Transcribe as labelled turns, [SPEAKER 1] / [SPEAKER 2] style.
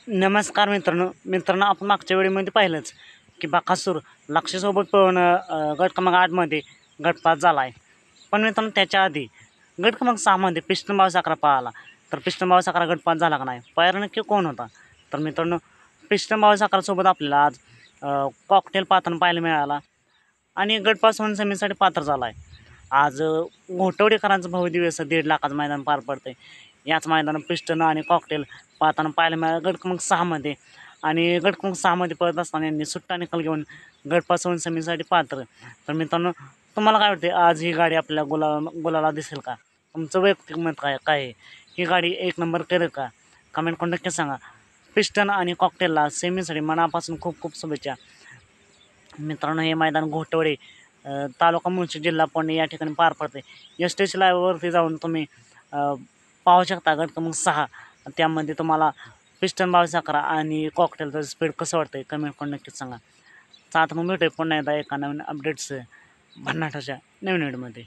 [SPEAKER 1] नमस्कार मित्रांनो आपण मागच्या वेळेमध्ये पाहिलंच की बकासूर लक्ष्यासोबत पळून गट क्रमांक 8मध्ये गटपास झाला आहे. पण मित्रांनो त्याच्या आधी गट क्रमांक 6मध्ये पिस्टन बाळसाखरा पळाला. तर पिस्टन बाळसाखरा गटपास झाला का नाही, पायरा नक्की कोण होता? तर मित्रांनो पिस्टन बाळसाखरासोबत आपल्याला आज कॉकटेल पाहताना पाहायला मिळाला आणि गटपास होऊन सेमीसाठी पात्र झाला आहे. आज घोटवडेकरांचं भव्यदिव्य असं 1.5 लाखाचं मैदान पार पडतंय. याच मैदानात पिस्टन आणि कॉकटेल पाहताना पाहायला मिळालं गट क्रमांक 6मध्ये. आणि गट क्रमांक 6मध्ये पळत असताना यांनी सुट्टा निकाल घेऊन गटपास होऊन सेमीसाठी पात्र. तर मित्रांनो तुम्हाला काय वाटते, आज ही गाडी आपल्याला गुलाला दिसेल का? तुमचं वैयक्तिक मत काय काय आहे? ही गाडी एक नंबर करेल का? कमेंट करून नक्की सांगा. पिस्टन आणि कॉकटेलला सेमीसाठी मनापासून खूप खूप शुभेच्छा. मित्रांनो हे मैदान घोटवडे तालुका मुळशी जिल्हा पुणे या ठिकाणी पार पडते. एस लाईव्हवरती जाऊन तुम्ही पाहू शकता गट क्रमांक 6. त्यामध्ये तुम्हाला पिस्टन बाळसाखरा आणि कॉकटेलचं स्पीड कसं वाटतंय कमेंट करून नक्कीच सांगा. आता मग भेटूया पुन्हा एकदा एका नवीन अपडेट्स भन्नाटाच्या नवीन व्हिडिओमध्ये.